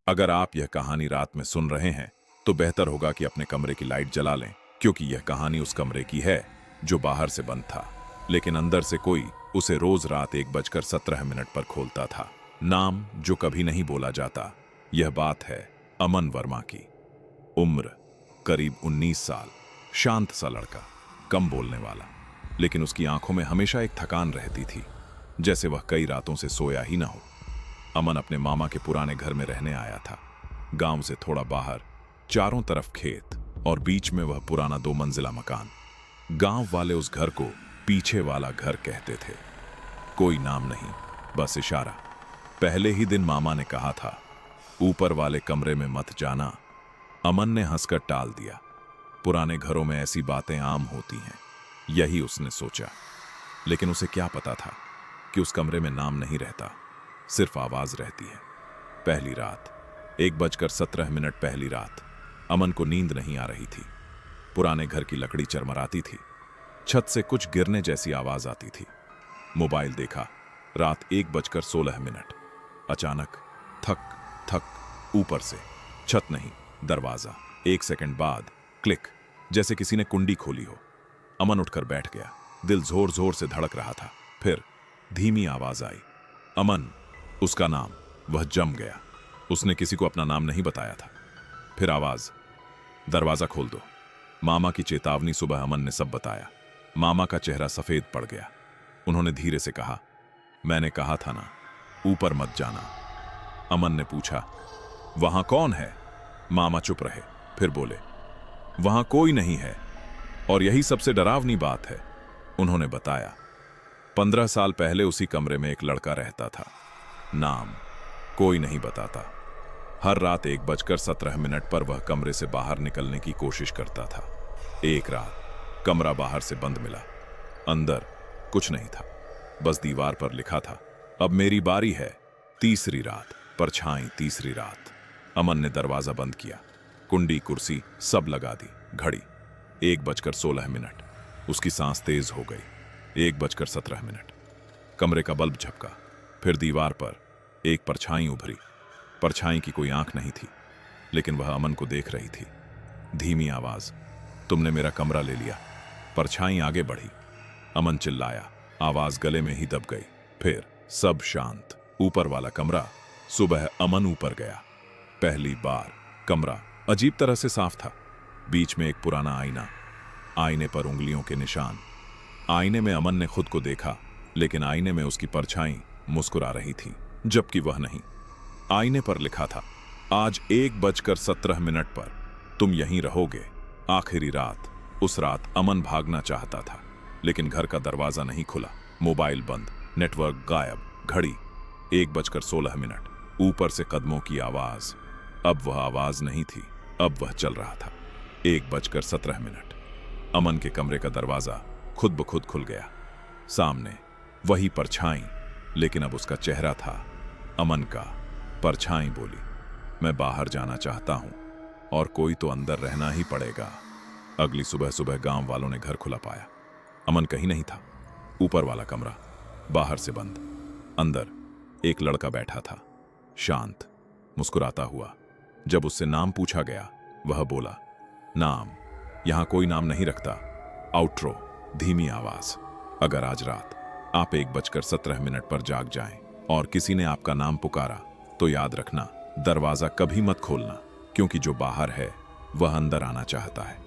अगर आप यह कहानी रात में सुन रहे हैं तो बेहतर होगा कि अपने कमरे की लाइट जला लें, क्योंकि यह कहानी उस कमरे की है जो बाहर से बंद था लेकिन अंदर से कोई उसे रोज रात 1:17 पर खोलता था। नाम जो कभी नहीं बोला जाता। यह बात है अमन वर्मा की। उम्र करीब 19 साल। शांत सा लड़का, कम बोलने वाला, लेकिन उसकी आंखों में हमेशा एक थकान रहती थी, जैसे वह कई रातों से सोया ही ना हो। अमन अपने मामा के पुराने घर में रहने आया था। गांव से थोड़ा बाहर, चारों तरफ खेत और बीच में वह पुराना 2 मंजिला मकान। गांव वाले उस घर को पीछे वाला घर कहते थे। कोई नाम नहीं, बस इशारा। पहले ही दिन मामा ने कहा था, ऊपर वाले कमरे में मत जाना। अमन ने हंसकर टाल दिया। पुराने घरों में ऐसी बातें आम होती हैं, यही उसने सोचा। लेकिन उसे क्या पता था कि उस कमरे में नाम नहीं रहता, सिर्फ आवाज रहती है। पहली रात, 1:17 पहली रात। अमन को नींद नहीं आ रही थी। पुराने घर की लकड़ी चरमराती थी। छत से कुछ गिरने जैसी आवाज आती थी। मोबाइल देखा, रात 1:16। अचानक थक थक, ऊपर से। छत नहीं, दरवाजा। 1 सेकंड बाद क्लिक, जैसे किसी ने कुंडी खोली हो। अमन उठकर बैठ गया। दिल जोर जोर से धड़क रहा था। फिर धीमी आवाज आई, अमन। उसका नाम। वह जम गया। उसने किसी को अपना नाम नहीं बताया था। फिर आवाज, दरवाजा खोल दो। मामा की चेतावनी सुबह अमन ने सब बताया। मामा का चेहरा सफेद पड़ गया। उन्होंने धीरे से कहा, मैंने कहा था ना, ऊपर मत जाना। अमन ने पूछा, वहां कौन है? मामा चुप रहे, फिर बोले, वहां कोई नहीं है, और यही सबसे डरावनी बात है। उन्होंने बताया, 15 साल पहले उसी कमरे में एक लड़का रहता था। नाम कोई नहीं बताता। हर रात 1:17 पर वह कमरे से बाहर निकलने की कोशिश करता था। एक रात कमरा बाहर से बंद मिला। अंदर कुछ नहीं था, बस दीवार पर लिखा था, अब मेरी बारी है। तीसरी रात, परछाई। तीसरी रात। अमन ने दरवाजा बंद किया। कुंडी, कुर्सी सब लगा दी। घड़ी 1:16। उसकी सांस तेज हो गई। 1:17। कमरे का बल्ब झपका। फिर दीवार पर एक परछाई उभरी। परछाई की कोई आंख नहीं थी, लेकिन वह अमन को देख रही थी। धीमी आवाज, तुमने मेरा कमरा ले लिया। परछाई आगे बढ़ी। अमन चिल्लाया, आवाज गले में ही दब गई। फिर सब शांत। ऊपर वाला कमरा। सुबह अमन ऊपर गया। पहली बार कमरा अजीब तरह से साफ था। बीच में एक पुराना आईना, आईने पर उंगलियों के निशान। आईने में अमन ने खुद को देखा, लेकिन आईने में उसकी परछाई मुस्कुरा रही थी, जबकि वह नहीं। आईने पर लिखा था, आज 1:17 पर तुम यहीं रहोगे। आखिरी रात। उस रात अमन भागना चाहता था, लेकिन घर का दरवाजा नहीं खुला। मोबाइल बंद, नेटवर्क गायब। घड़ी 1:16। ऊपर से कदमों की आवाज। अब वह आवाज नहीं थी, अब वह चल रहा था। 1:17। अमन के कमरे का दरवाजा खुद ब खुद खुल गया। सामने वही परछाई, लेकिन अब उसका चेहरा था अमन का। परछाई बोली, मैं बाहर जाना चाहता हूं, और कोई तो अंदर रहना ही पड़ेगा। अगली सुबह सुबह गांव वालों ने घर खुला पाया। अमन कहीं नहीं था। ऊपर वाला कमरा बाहर से बंद। अंदर एक लड़का बैठा था, शांत, मुस्कुराता हुआ। जब उससे नाम पूछा गया, वह बोला, नाम यहां कोई नाम नहीं रखता। आउट्रो। धीमी आवाज, अगर आज रात आप 1:17 पर जाग जाएं और किसी ने आपका नाम पुकारा, तो याद रखना, दरवाजा कभी मत खोलना, क्योंकि जो बाहर है वह अंदर आना चाहता है।